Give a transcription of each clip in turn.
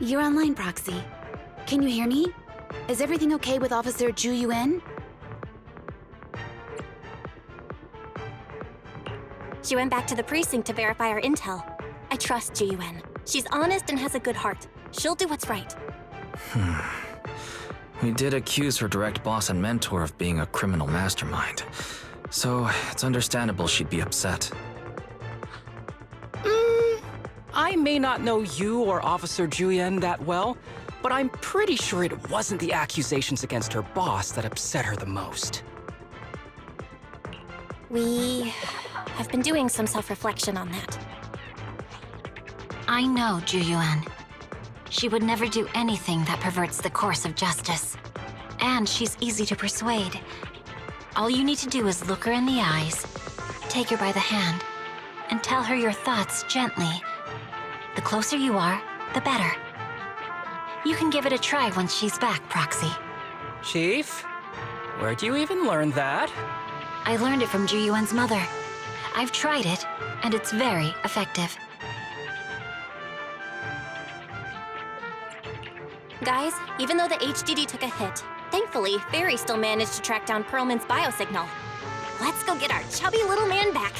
You're online, Proxy. Can you hear me? Is everything okay with Officer Ju Yuen? She went back to the precinct to verify our intel. I trust Ju Yuen. She's honest and has a good heart. She'll do what's right. We did accuse her direct boss and mentor of being a criminal mastermind. So, it's understandable she'd be upset. I may not know you or Officer Julian that well, but I'm pretty sure it wasn't the accusations against her boss that upset her the most. We have been doing some self-reflection on that. I know Ju Yuan. She would never do anything that perverts the course of justice. And she's easy to persuade. All you need to do is look her in the eyes, take her by the hand, and tell her your thoughts gently. The closer you are, the better. You can give it a try once she's back, Proxy. Chief? Where'd you even learn that? I learned it from Ju Yuan's mother. I've tried it, and it's very effective. Guys, even though the HDD took a hit, thankfully, Fairy still managed to track down Perlman's biosignal. Let's go get our chubby little man back.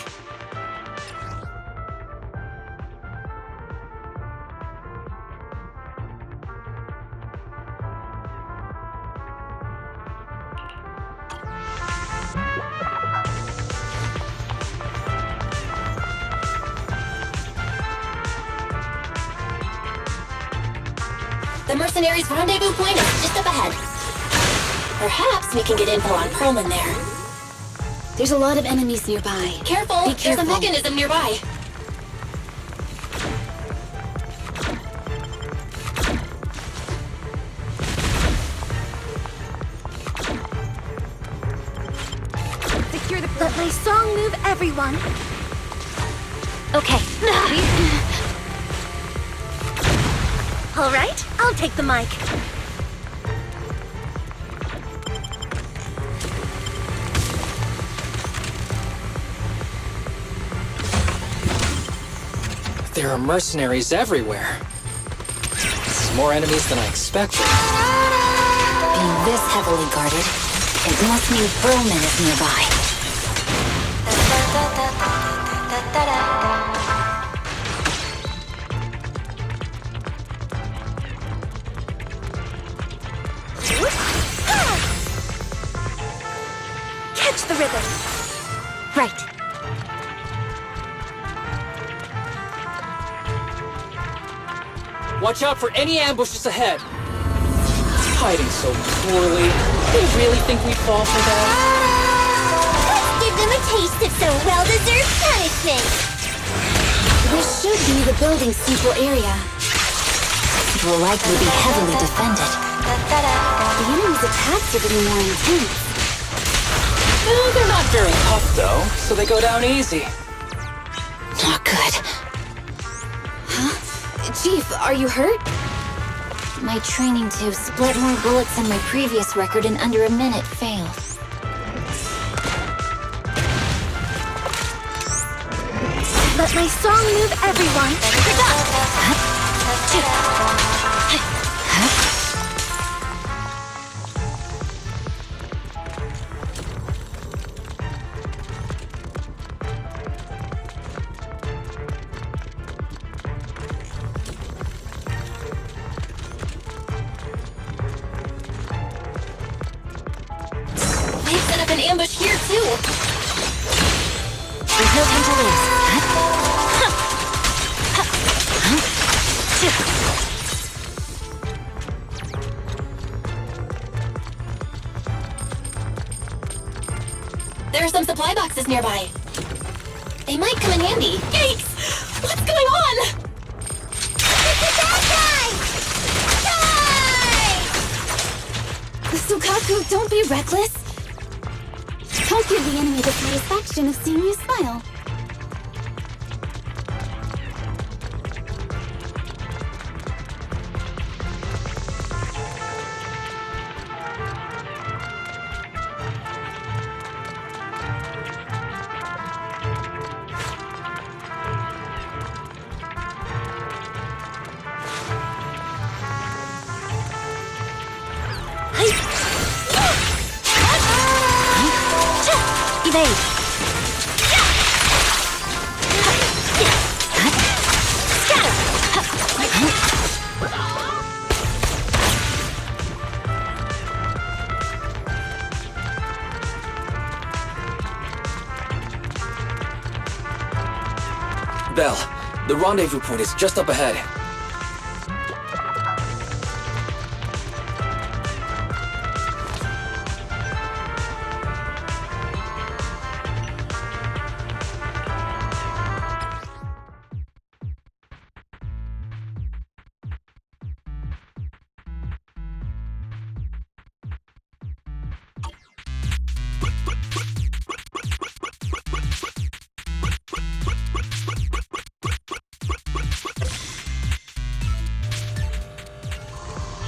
The mercenaries' rendezvous point is just up ahead. Perhaps we can get info on Perlman there. There's a lot of enemies nearby. Careful! Be careful. There's a mechanism nearby. Secure the... Let my song move everyone! Okay. All right, I'll take the mic. There are mercenaries everywhere. This is more enemies than I expected. Being this heavily guarded, it must mean Perlman is nearby. Catch the rhythm. Right. Watch out for any ambushes ahead. It's hiding so poorly. They really think we'd fall for that? Let's give them a taste of some well-deserved punishment. This should be the building's central area. It will likely be heavily defended. The enemy's attacks are getting more intense. They're not very tough, though, so they go down easy. Not good. Chief, are you hurt? My training to split more bullets than my previous record in under a minute failed. Let my song move everyone. They've set up an ambush here, too. There's no time to lose. There are some supply boxes nearby. They might come in handy. Yikes! What's going on? It's the bad guy! Die! Sukaku, don't be reckless. Don't give the enemy the satisfaction of seeing you smile. evade. Belle, the rendezvous point is just up ahead.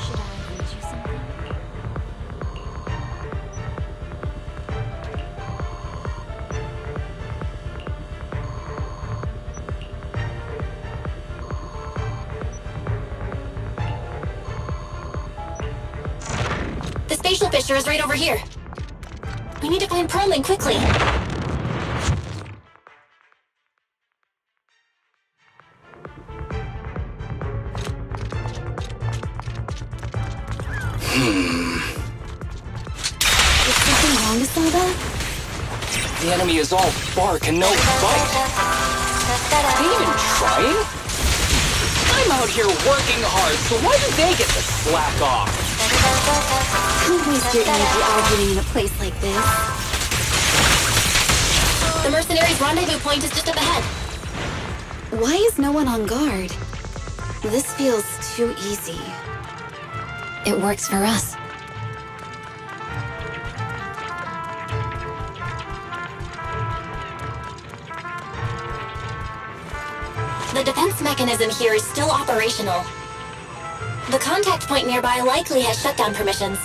Should I read you something? The spatial fissure is right over here. We need to find Perlman quickly. Is something wrong, Isalda? The enemy is all bark and no bite. Are they even trying? I'm out here working hard, so why do they get to slack off? Don't waste your energy arguing in a place like this. The mercenaries' rendezvous point is just up ahead. Why is no one on guard? This feels too easy. It works for us. The defense mechanism here is still operational. The contact point nearby likely has shutdown permissions.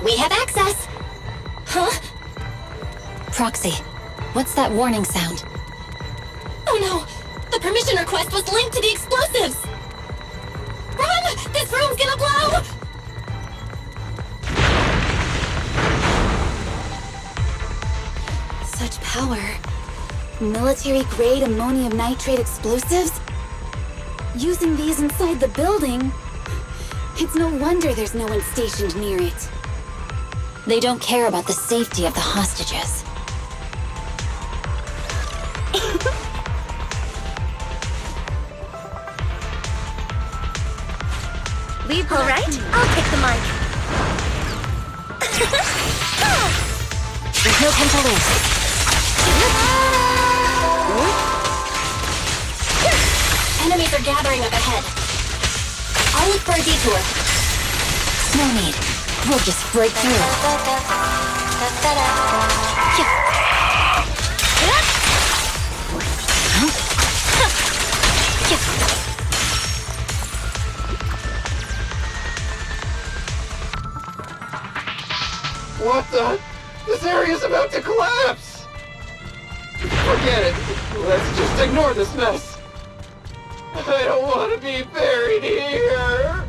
We have access! Huh? Proxy, what's that warning sound? Oh no! The permission request was linked to the explosives! Run! This room's gonna blow! Such power. Military-grade ammonium nitrate explosives? Using these inside the building? It's no wonder there's no one stationed near it. They don't care about the safety of the hostages. Leave, all right? I'll take the mic. There's no time to lose. Enemies are gathering up ahead. I'll look for a detour. No need. We'll just break through. What the? This area's about to collapse! Forget it. Let's just ignore this mess. I don't want to be buried here!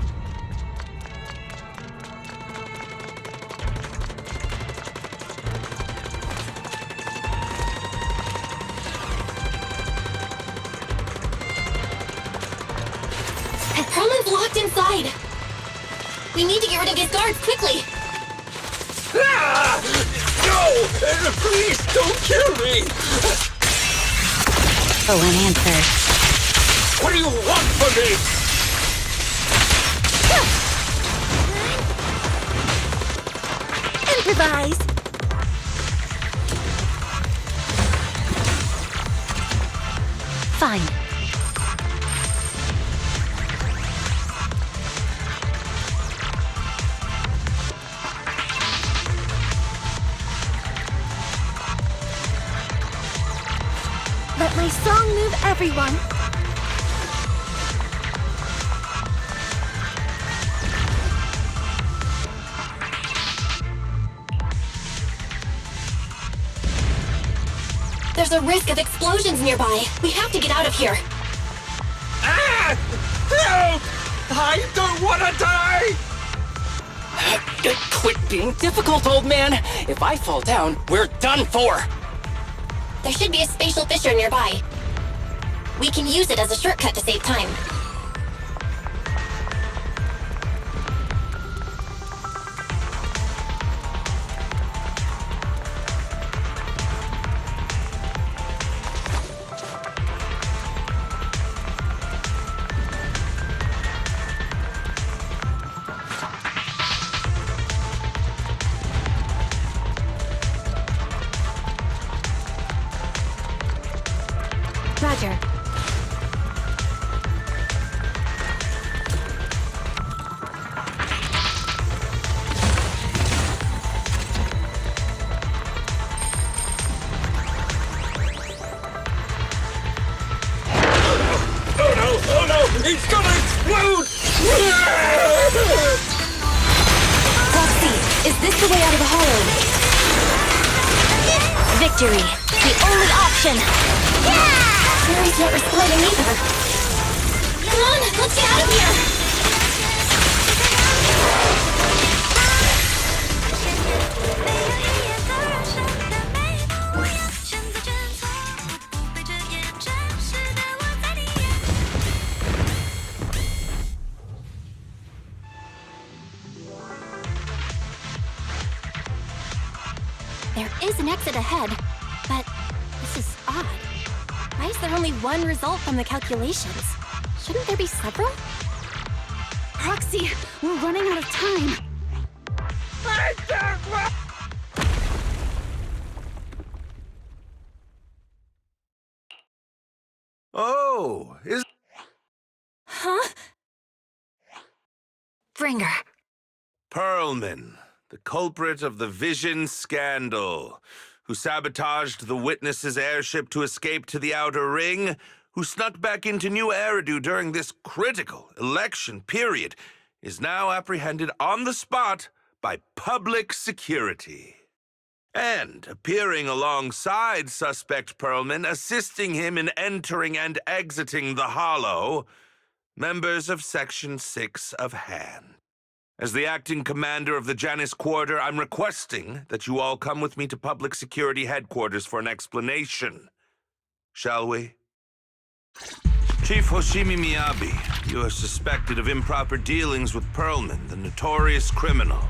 We need to get rid of his guards quickly! Ah! No! Please don't kill me! Oh, an answer. What do you want from me? Improvise! Fine. Let my song move everyone! There's a risk of explosions nearby. We have to get out of here. Ah! Help! I don't want to die! Quit being difficult, old man. If I fall down, we're done for. There should be a spatial fissure nearby. We can use it as a shortcut to save time. Roger. Oh no! It's gonna explode! Roxy, is this the way out of the hollow? Victory! The only option! Mary's not responding either. Come on, let's get out of here! There is an exit ahead, but this is odd. Why is there only one result from the calculations? Shouldn't there be several? Roxy, we're running out of time. I don't want... Oh, is... Huh? Bringer. Perlman, the culprit of the Vision scandal, who sabotaged the Witness's airship to escape to the Outer Ring, who snuck back into New Eridu during this critical election period, is now apprehended on the spot by public security. And appearing alongside suspect Perlman, assisting him in entering and exiting the Hollow, members of Section 6 of Han. As the acting commander of the Janus Quarter, I'm requesting that you all come with me to Public Security Headquarters for an explanation. Shall we? Chief Hoshimi Miyabi, you are suspected of improper dealings with Perlman, the notorious criminal.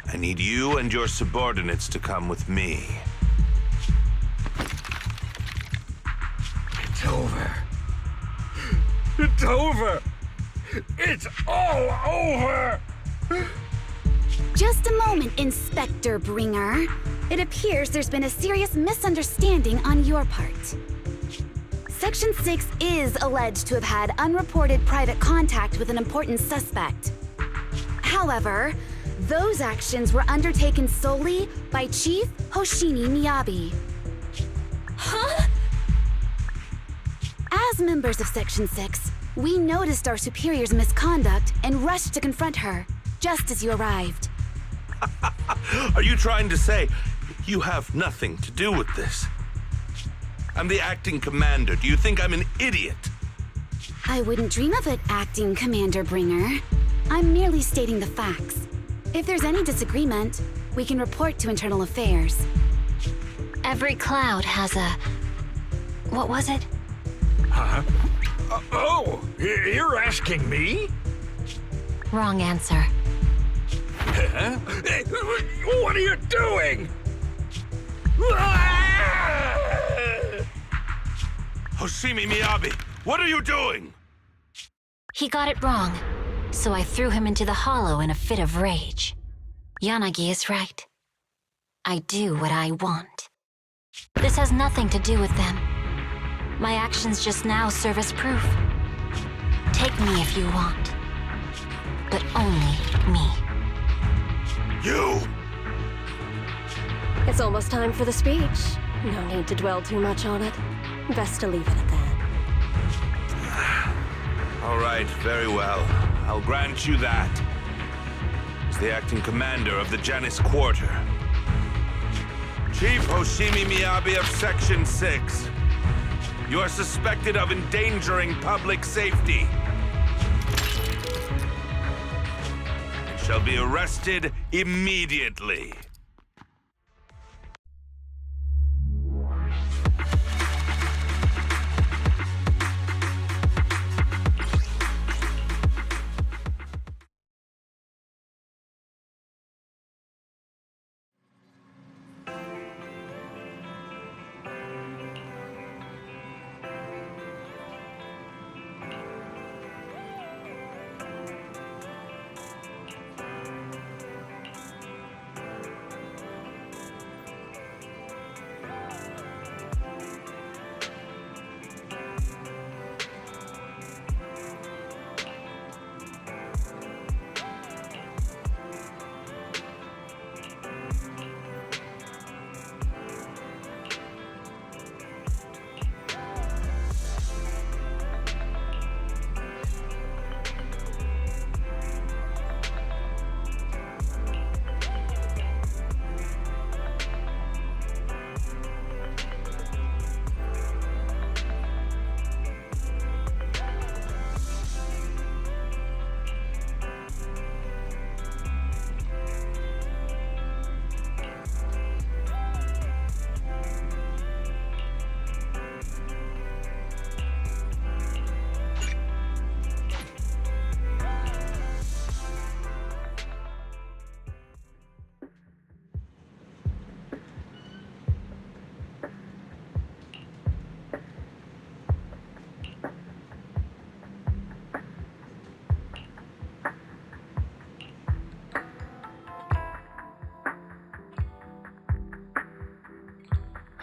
I need you and your subordinates to come with me. It's over. It's over! It's all over! Just a moment, Inspector Bringer. It appears there's been a serious misunderstanding on your part. Section 6 is alleged to have had unreported private contact with an important suspect. However, those actions were undertaken solely by Chief Hoshimi Miyabi. Huh? As members of Section 6, we noticed our superior's misconduct and rushed to confront her, just as you arrived. Are you trying to say you have nothing to do with this? I'm the acting commander. Do you think I'm an idiot? I wouldn't dream of it, Acting Commander Bringer. I'm merely stating the facts. If there's any disagreement, we can report to Internal Affairs. Every cloud has a... What was it? Huh? Oh, you're asking me? Wrong answer. Huh? What are you doing? Hoshimi Miyabi, what are you doing? He got it wrong, so I threw him into the hollow in a fit of rage. Yanagi is right. I do what I want. This has nothing to do with them. My actions just now serve as proof. Take me if you want. But only me. You! It's almost time for the speech. No need to dwell too much on it. Best to leave it at that. All right, very well. I'll grant you that. As the acting commander of the Janus Quarter. Chief Hoshimi Miyabi of Section 6. You are suspected of endangering public safety. And shall be arrested immediately.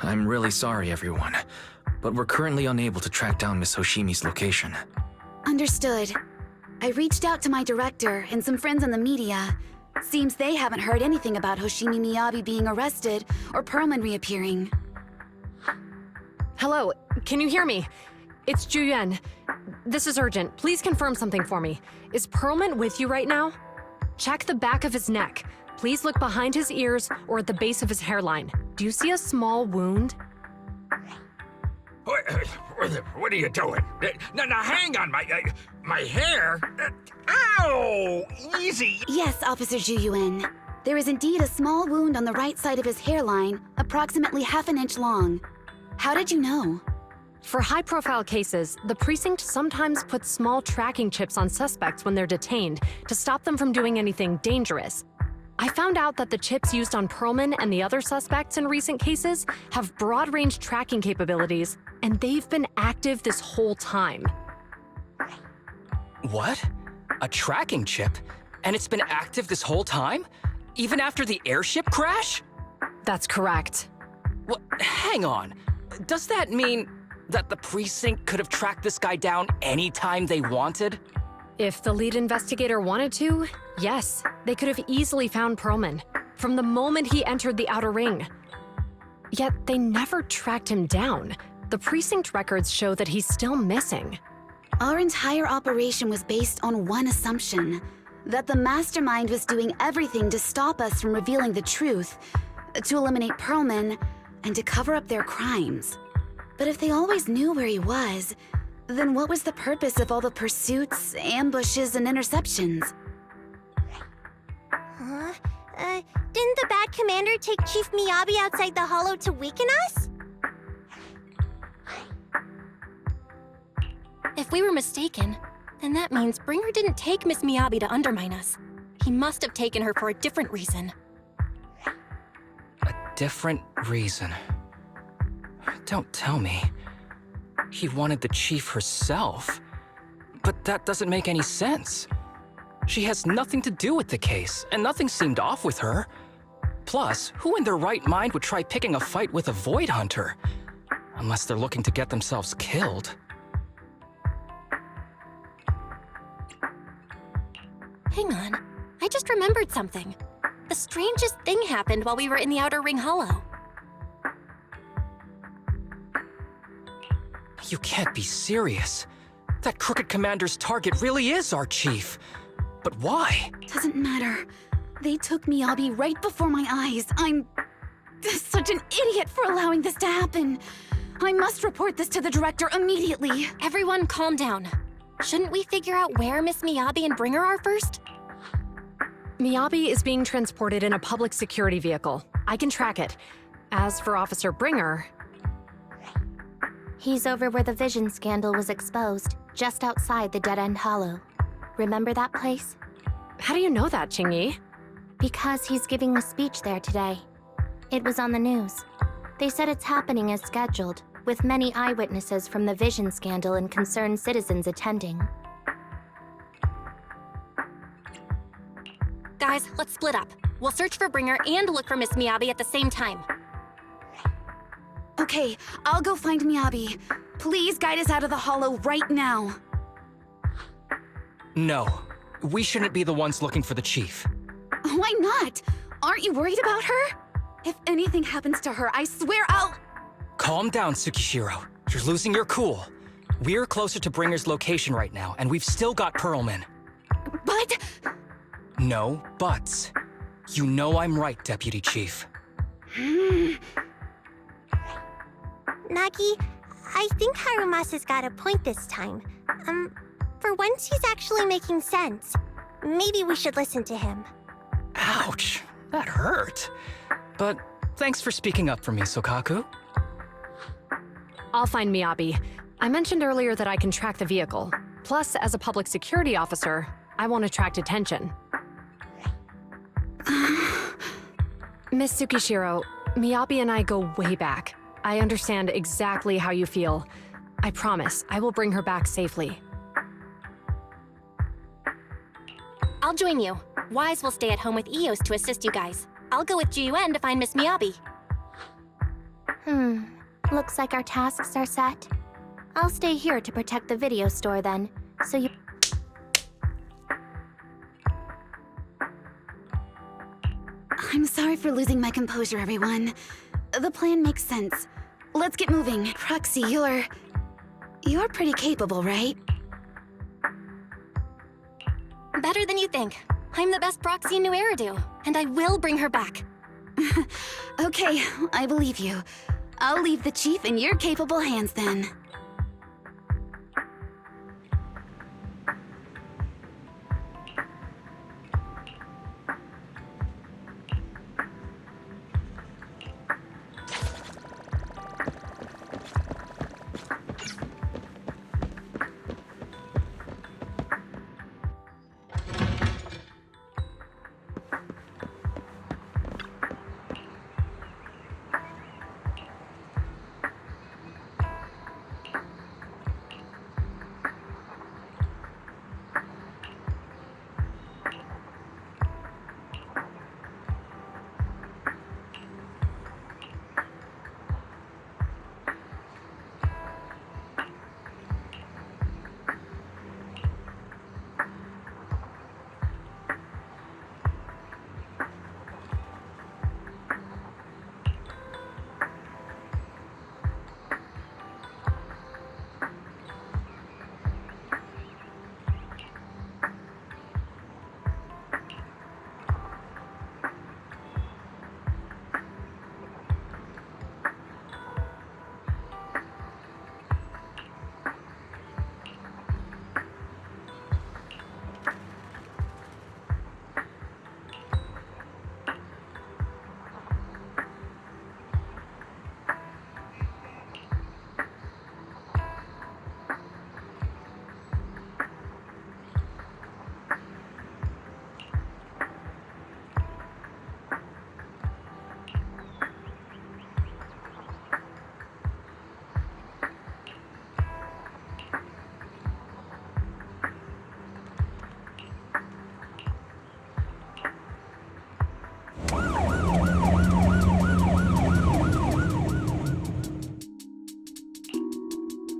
I'm really sorry, everyone, but we're currently unable to track down Miss Hoshimi's location. Understood. I reached out to my director and some friends in the media. Seems they haven't heard anything about Hoshimi Miyabi being arrested or Perlman reappearing. Hello, can you hear me? It's Juyen. This is urgent. Please confirm something for me. Is Perlman with you right now? Check the back of his neck. Please look behind his ears or at the base of his hairline. Do you see a small wound? What are you doing? Now hang on, my hair. Ow! Easy. Yes, Officer Juyuin. There is indeed a small wound on the right side of his hairline, approximately ½ an inch long. How did you know? For high-profile cases, the precinct sometimes puts small tracking chips on suspects when they're detained to stop them from doing anything dangerous. I found out that the chips used on Perlman and the other suspects in recent cases have broad-range tracking capabilities, and they've been active this whole time. What? A tracking chip? And it's been active this whole time? Even after the airship crash? That's correct. What? Hang on. Does that mean that the precinct could have tracked this guy down anytime they wanted? If the lead investigator wanted to, yes, they could have easily found Perlman from the moment he entered the outer ring. Yet they never tracked him down. The precinct records show that he's still missing. Our entire operation was based on one assumption, that the mastermind was doing everything to stop us from revealing the truth, to eliminate Perlman, and to cover up their crimes. But if they always knew where he was, then what was the purpose of all the pursuits, ambushes, and interceptions? Didn't the bad commander take Chief Miyabi outside the hollow to weaken us? If we were mistaken, Then that means Bringer didn't take Miss Miyabi to undermine us. He must have taken her for a different reason. A different reason? Don't tell me. He wanted the chief herself. But that doesn't make any sense. She has nothing to do with the case, and nothing seemed off with her. Plus, who in their right mind would try picking a fight with a Void Hunter? Unless they're looking to get themselves killed. Hang on, I just remembered something. The strangest thing happened while we were in the Outer Ring Hollow. You can't be serious. That crooked commander's target really is our chief. But why? Doesn't matter. They took Miyabi right before my eyes. I'm such an idiot for allowing this to happen. I must report this to the director immediately. Everyone calm down. Shouldn't we figure out where Miss Miyabi and Bringer are first? Miyabi is being transported in a public security vehicle. I can track it. As for Officer Bringer... He's over where the Vision scandal was exposed, just outside the Dead End Hollow. Remember that place? How do you know that, Qingyi? Because he's giving a speech there today. It was on the news. They said it's happening as scheduled, with many eyewitnesses from the Vision scandal and concerned citizens attending. Guys, let's split up. We'll search for Bringer and look for Miss Miyabi at the same time. Okay, I'll go find Miyabi. Please guide us out of the hollow right now. No. We shouldn't be the ones looking for the chief. Why not? Aren't you worried about her? If anything happens to her, I swear I'll... Calm down, Tsukishiro. You're losing your cool. We're closer to Bringer's location right now, and we've still got Pearlman. But... No buts. You know I'm right, Deputy Chief. Nagi, I think Harumasa's got a point this time. For once he's actually making sense. Maybe we should listen to him. Ouch, that hurt. But thanks for speaking up for me, Sokaku. I'll find Miyabi. I mentioned earlier that I can track the vehicle. Plus, as a public security officer, I won't attract attention. Miss Tsukishiro, Miyabi and I go way back. I understand exactly how you feel. I promise, I will bring her back safely. I'll join you. Wise will stay at home with Eos to assist you guys. I'll go with GUN to find Miss Miyabi. Looks like our tasks are set. I'll stay here to protect the video store then, so you... I'm sorry for losing my composure, everyone. The plan makes sense. Let's get moving. Proxy, you're pretty capable, right? Better than you think. I'm the best proxy in New Eridu, and I will bring her back. Okay, I believe you. I'll leave the chief in your capable hands then.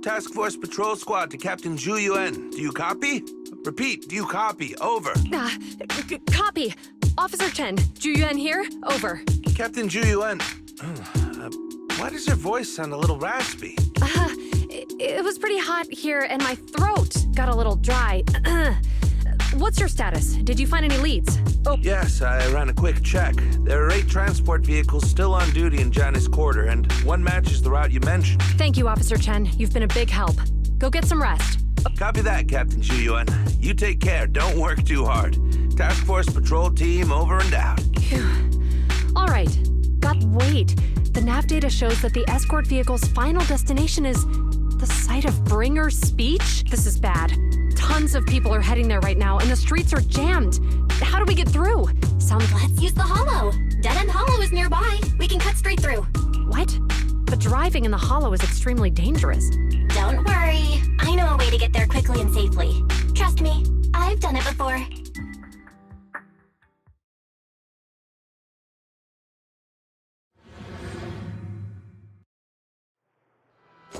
Task Force Patrol Squad to Captain Zhu Yuan. Do you copy? Repeat, do you copy? Over. Copy. Officer Chen, Zhu Yuan here. Over. Captain Zhu Yuan. Why does your voice sound a little raspy? It was pretty hot here, and my throat got a little dry. What's your status? Did you find any leads? Oh. Yes, I ran a quick check. There are 8 transport vehicles still on duty in Janice Quarter, and one matches the route you mentioned. Thank you, Officer Chen. You've been a big help. Go get some rest. Copy that, Captain Zhu Yuan. You take care. Don't work too hard. Task Force Patrol Team over and out. All right. Wait. The nav data shows that the escort vehicle's final destination is the site of Bringer's speech? This is bad. Tons of people are heading there right now, and the streets are jammed. How do we get through? Let's use the hollow. Dead End Hollow is nearby. We can cut straight through. What? But driving in the hollow is extremely dangerous. Don't worry. I know a way to get there quickly and safely. Trust me, I've done it before.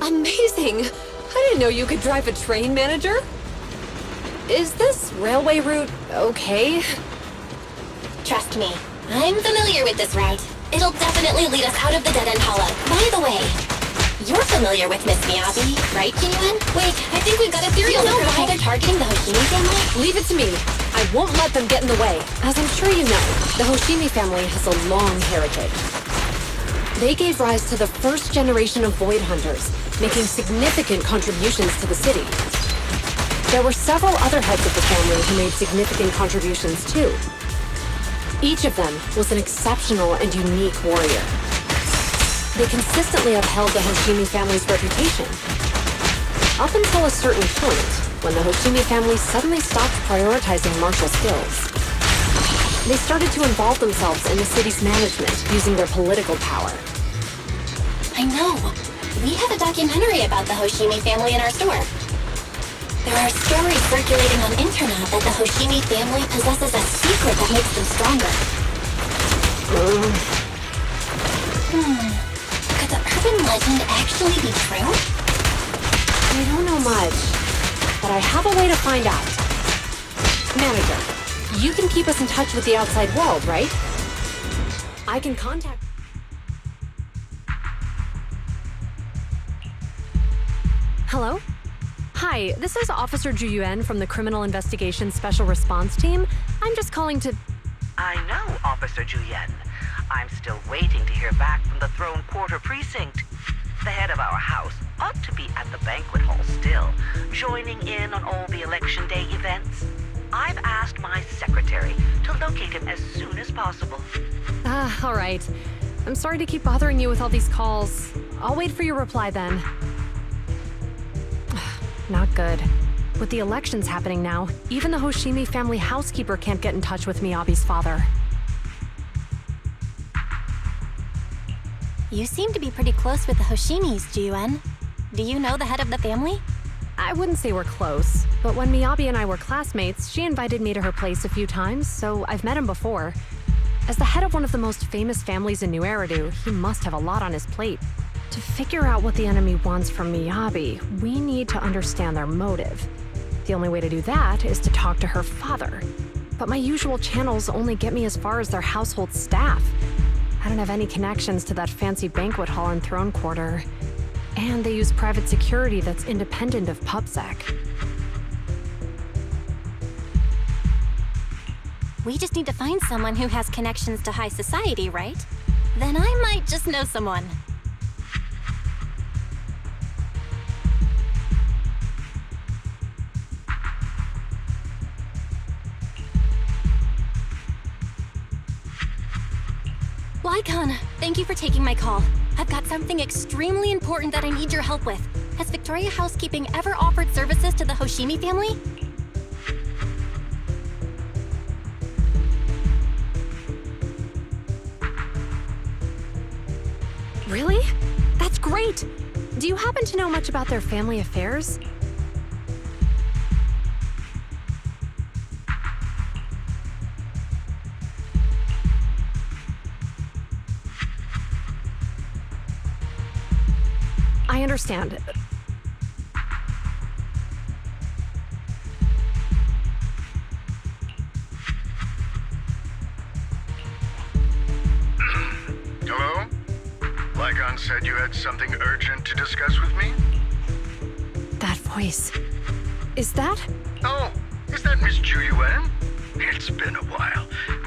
Amazing! I didn't know you could drive a train, manager. Is this railway route okay? Trust me, I'm familiar with this route. It'll definitely lead us out of the Dead End Hollow. By the way, you're familiar with Miss Miyabi, right, Jinyuan? Wait, I think we've got a theory. Do you know why they're targeting the Hoshimi family? Leave it to me. I won't let them get in the way. As I'm sure you know, the Hoshimi family has a long heritage. They gave rise to the first generation of Void Hunters, making significant contributions to the city. There were several other heads of the family who made significant contributions too. Each of them was an exceptional and unique warrior. They consistently upheld the Hoshimi family's reputation. Up until a certain point, when the Hoshimi family suddenly stopped prioritizing martial skills. They started to involve themselves in the city's management using their political power. I know. We have a documentary about the Hoshimi family in our store. There are stories circulating on internet that the Hoshimi family possesses a secret that makes them stronger. Could the urban legend actually be true? I don't know much, but I have a way to find out. Manager, you can keep us in touch with the outside world, right? I can contact... Hello? Hi, this is Officer Zhu Yuan from the Criminal Investigation Special Response Team. I'm just calling to... I know, Officer Zhu Yuan. I'm still waiting to hear back from the Throne Quarter Precinct. The head of our house ought to be at the banquet hall still, joining in on all the Election Day events. I've asked my secretary to locate him as soon as possible. All right. I'm sorry to keep bothering you with all these calls. I'll wait for your reply then. Not good. With the elections happening now, even the Hoshimi family housekeeper can't get in touch with Miyabi's father. You seem to be pretty close with the Hoshimis, Jinyuan. Do you know the head of the family? I wouldn't say we're close, but when Miyabi and I were classmates, she invited me to her place a few times, so I've met him before. As the head of one of the most famous families in New Eridu, he must have a lot on his plate. To figure out what the enemy wants from Miyabi, we need to understand their motive. The only way to do that is to talk to her father. But my usual channels only get me as far as their household staff. I don't have any connections to that fancy banquet hall in Throne Quarter. And they use private security that's independent of PubSec. We just need to find someone who has connections to high society, right? Then I might just know someone. Lycon, thank you for taking my call. I've got something extremely important that I need your help with. Has Victoria Housekeeping ever offered services to the Hoshimi family? Really? That's great! Do you happen to know much about their family affairs? I understand. Laikon said you had something urgent to discuss with me? That voice. Is that? Oh, is that Miss Ju Yuan? It's been a while.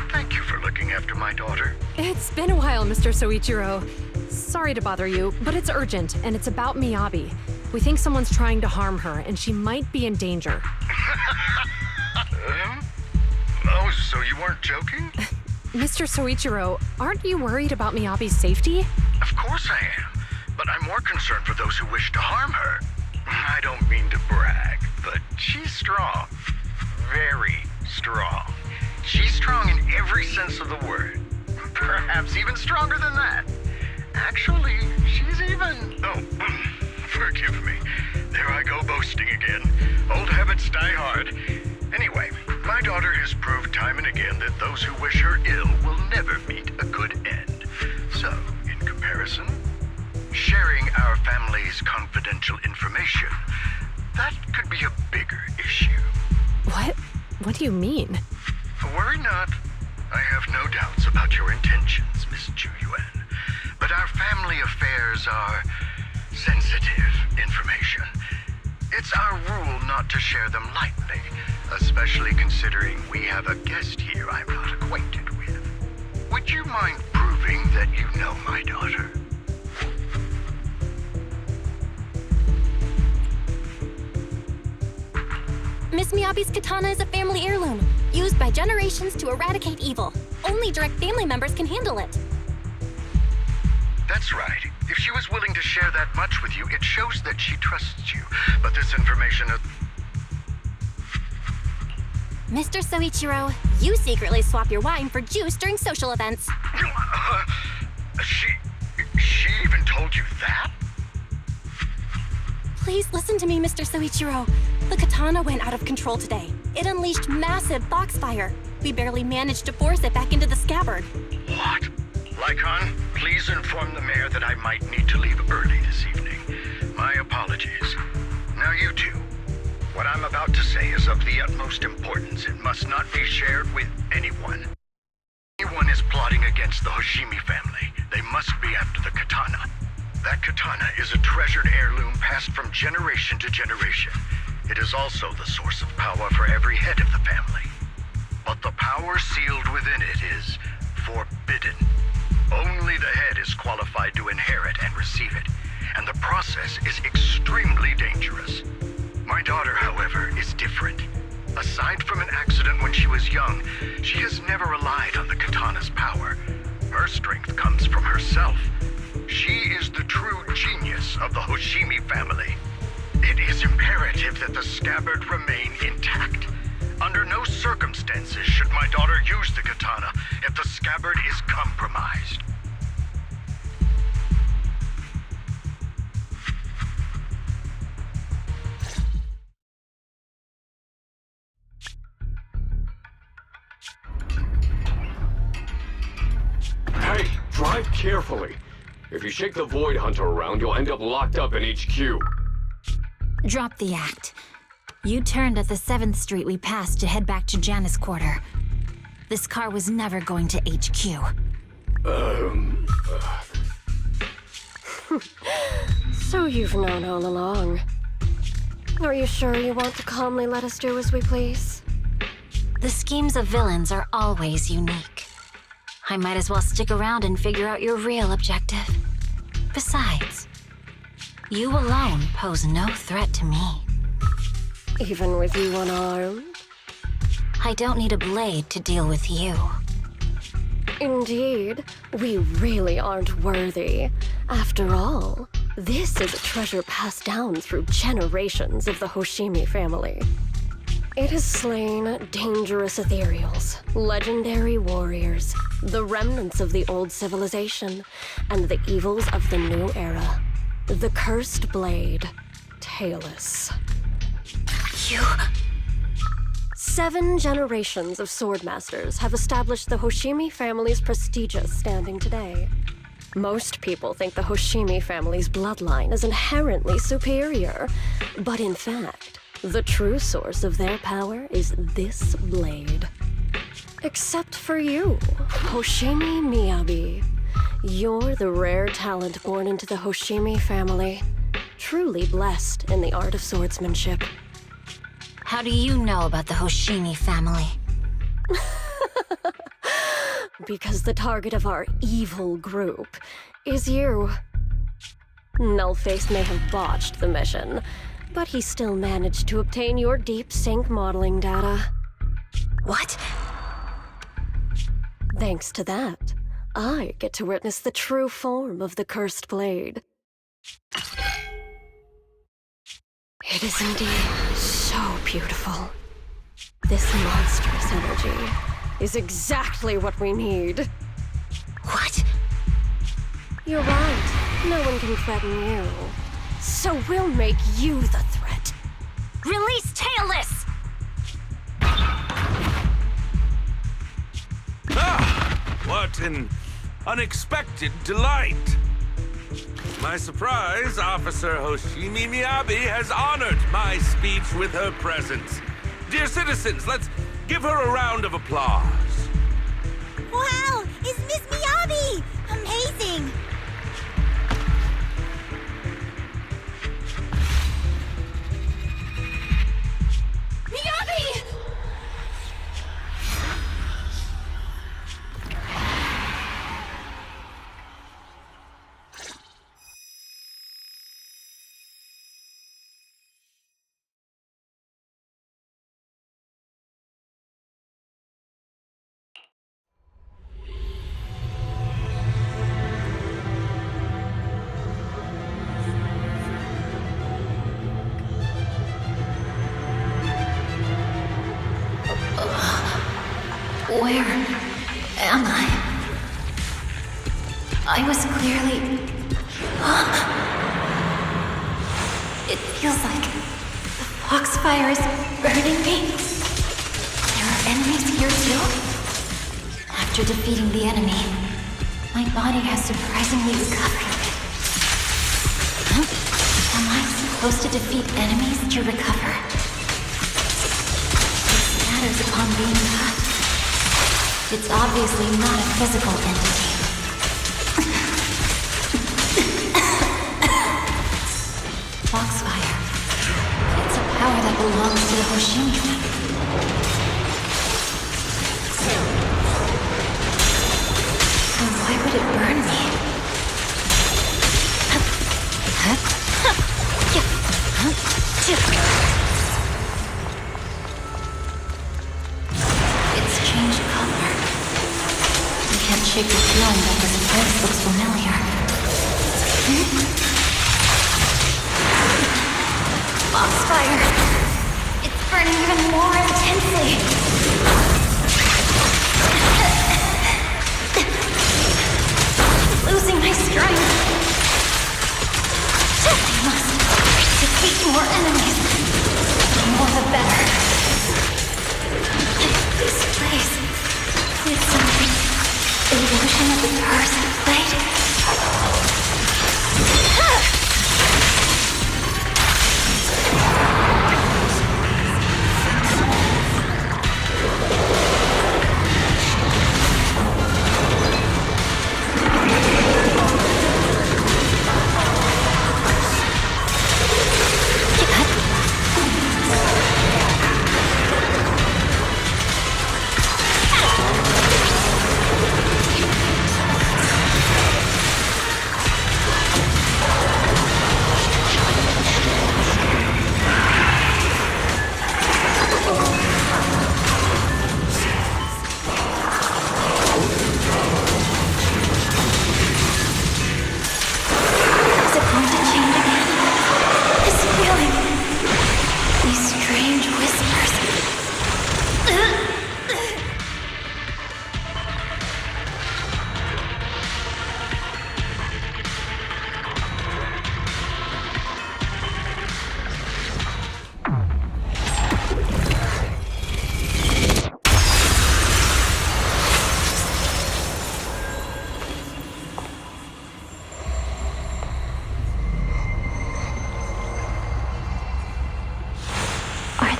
Thank you for looking after my daughter. It's been a while, Mr. Soichiro. Sorry to bother you, but it's urgent, and it's about Miyabi. We think someone's trying to harm her, and she might be in danger. Oh, so you weren't joking? Mr. Soichiro, aren't you worried about Miyabi's safety? Of course I am, but I'm more concerned for those who wish to harm her. I don't mean to brag, but she's strong. Very strong. She's strong in every sense of the word. Perhaps even stronger than that. Actually, she's even... Oh, forgive me. There I go boasting again. Old habits die hard. Anyway, my daughter has proved time and again that those who wish her ill will never meet a good end. So, in comparison, sharing our family's confidential information, that could be a bigger issue. What? What do you mean? Worry not. I have no doubts about your intentions, Miss Ju Yuan. But our family affairs are sensitive information. It's our rule not to share them lightly, especially considering we have a guest here I'm not acquainted with. Would you mind proving that you know my daughter? Miss Miyabi's katana is a family heirloom, used by generations to eradicate evil. Only direct family members can handle it. That's right. If she was willing to share that much with you, it shows that she trusts you. But this information is... Mr. Soichiro, you secretly swap your wine for juice during social events. She even told you that? Please listen to me, Mr. Soichiro. The katana went out of control today. It unleashed massive foxfire. We barely managed to force it back into the scabbard. What? Laikon, please inform the mayor that I might need to leave early this evening. My apologies. Now you two. What I'm about to say is of the utmost importance and must not be shared with anyone. Anyone is plotting against the Hoshimi family. They must be after the katana. That katana is a treasured heirloom passed from generation to generation. It is also the source of power for every head of the family. But the power sealed within it is forbidden. Only the head is qualified to inherit and receive it, and the process is extremely dangerous. My daughter, however, is different. Aside from an accident when she was young, she has never relied on the katana's power. Her strength comes from herself. She is the true genius of the Hoshimi family. It is imperative that the scabbard remain intact. Under no circumstances should my daughter use the katana if the scabbard is compromised. Hey, drive carefully. If you shake the Void Hunter around, you'll end up locked up in HQ. Drop the act. You turned at the 7th Street we passed to head back to Janus Quarter. This car was never going to HQ. So you've known all along. Are you sure you want to calmly let us do as we please? The schemes of villains are always unique. I might as well stick around and figure out your real objective. Besides, you alone pose no threat to me. Even with you unarmed? I don't need a blade to deal with you. Indeed, we really aren't worthy. After all, this is a treasure passed down through generations of the Hoshimi family. It has slain dangerous ethereals, legendary warriors, the remnants of the old civilization, and the evils of the new era. The cursed blade, Talus. You... 7 generations of swordmasters have established the Hoshimi family's prestigious standing today. Most people think the Hoshimi family's bloodline is inherently superior, but in fact, the true source of their power is this blade. Except for you, Hoshimi Miyabi. You're the rare talent born into the Hoshimi family. Truly blessed in the art of swordsmanship. How do you know about the Hoshimi family? Because the target of our evil group is you. Nullface may have botched the mission, but he still managed to obtain your deep sync modeling data. What? Thanks to that, I get to witness the true form of the cursed blade. It is indeed so beautiful. This monstrous energy is exactly what we need. What? You're right. No one can threaten you. So we'll make you the threat. Release Tailless! Ah! What an unexpected delight! My surprise, Officer Hoshimi Miyabi has honored my speech with her presence. Dear citizens, let's give her a round of applause. Wow! It's Miss Miyabi! Amazing! Miyabi! Where am I? I was clearly... It feels like the foxfire is burning me. There are enemies here too? After defeating the enemy, my body has surprisingly recovered. Am I supposed to defeat enemies to recover? It scatters upon being touched. It's obviously not a physical entity. Foxfire. It's a power that belongs to the Hoshimi family. So why would it burn me? It's changed color. I can't shake the feeling that this place looks familiar. Foxfire! It's burning even more intensely! Losing my strength! I must defeat more enemies. The more the better. This place... It's something... Illusion of the cursed blade?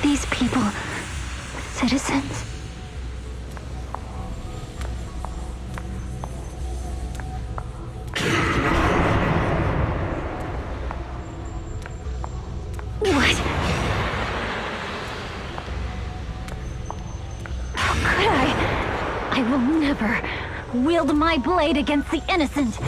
These people citizens? Wield my blade against the innocent!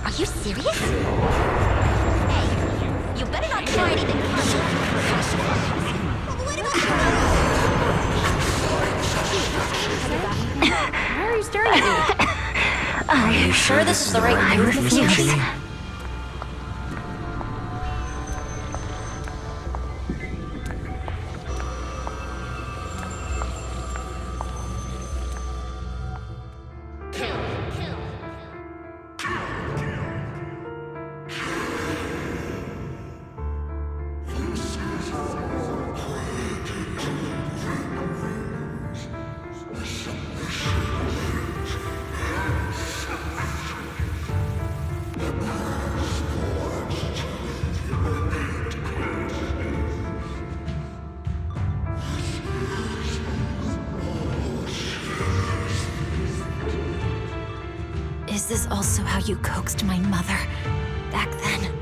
Are you serious? Hey, you better not try anything funny. What Why are you staring at me? Are you sure this is the right move, Miss Yoshi? Is this also how you coaxed my mother back then?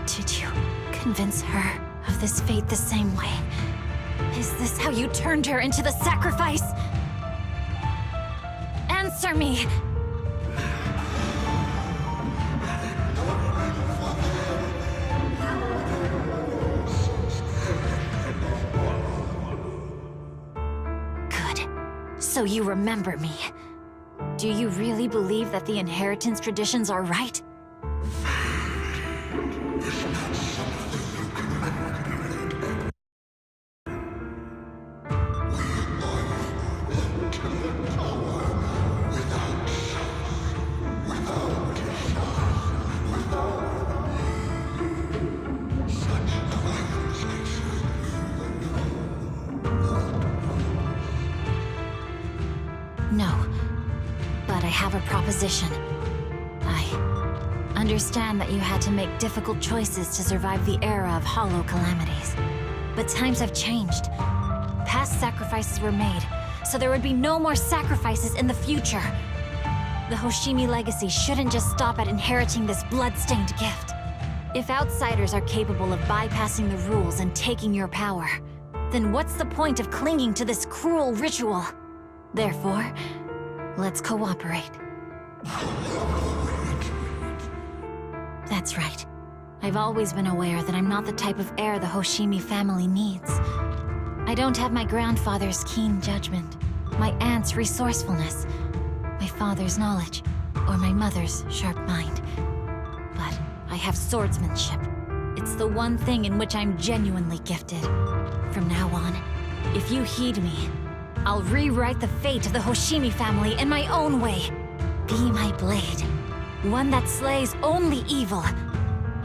Did you convince her of this fate the same way? Is this how you turned her into the sacrifice? Answer me! Good. So you remember me. Do you really believe that the inheritance traditions are right? No. But I have a proposition. I understand that you had to make difficult choices to survive the era of hollow calamities. But times have changed. Past sacrifices were made, so there would be no more sacrifices in the future. The Hoshimi legacy shouldn't just stop at inheriting this blood-stained gift. If outsiders are capable of bypassing the rules and taking your power, then what's the point of clinging to this cruel ritual? Therefore, let's cooperate. That's right. I've always been aware that I'm not the type of heir the Hoshimi family needs. I don't have my grandfather's keen judgment, my aunt's resourcefulness, my father's knowledge, or my mother's sharp mind. But I have swordsmanship. It's the one thing in which I'm genuinely gifted. From now on, if you heed me, I'll rewrite the fate of the Hoshimi family in my own way. Be my blade, one that slays only evil,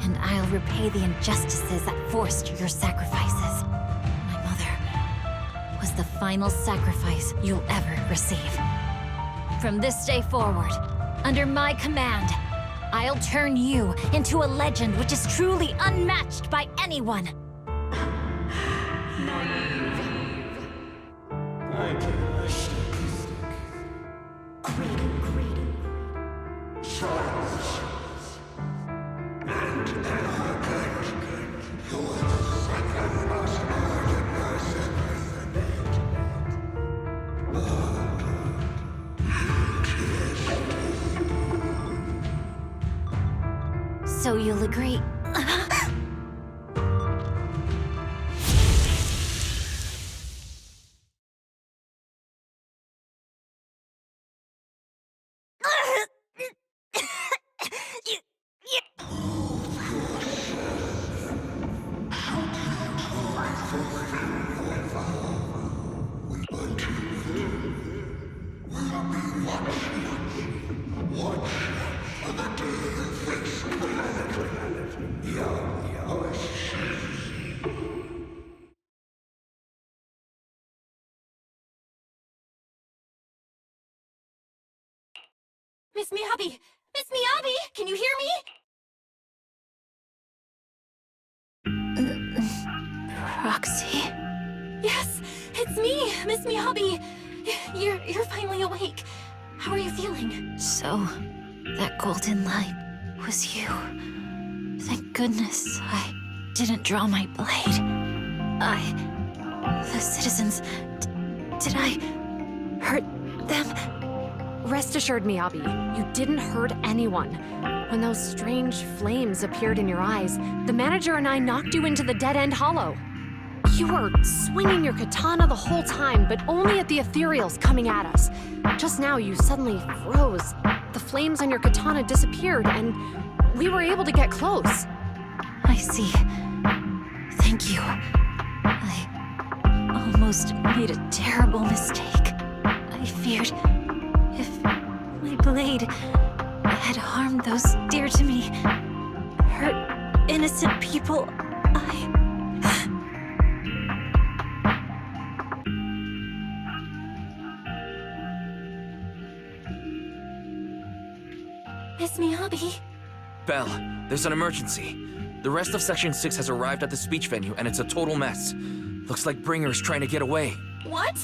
and I'll repay the injustices that forced your sacrifices. My mother was the final sacrifice you'll ever receive. From this day forward, under my command, I'll turn you into a legend which is truly unmatched by anyone. So you'll agree? Miss Miyabi! Miss Miyabi! Can you hear me? Roxy? Yes, it's me, Miss Miyabi. You're finally awake. How are you feeling? So, that golden light was you. Thank goodness I didn't draw my blade. The citizens... did I hurt them? Rest assured, Miyabi, you didn't hurt anyone. When those strange flames appeared in your eyes, the manager and I knocked you into the dead-end hollow. You were swinging your katana the whole time, but only at the ethereals coming at us. Just now, you suddenly froze. The flames on your katana disappeared, and we were able to get close. I see. Thank you. I almost made a terrible mistake. I feared if my blade had harmed those dear to me, hurt innocent people, Miss Miyabi? Belle, there's an emergency. The rest of Section 6 has arrived at the speech venue, and it's a total mess. Looks like Bringer's trying to get away. What?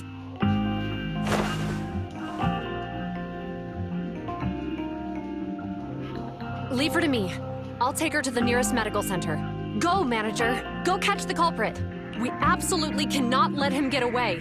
Leave her to me. I'll take her to the nearest medical center. Go, manager! Go catch the culprit! We absolutely cannot let him get away!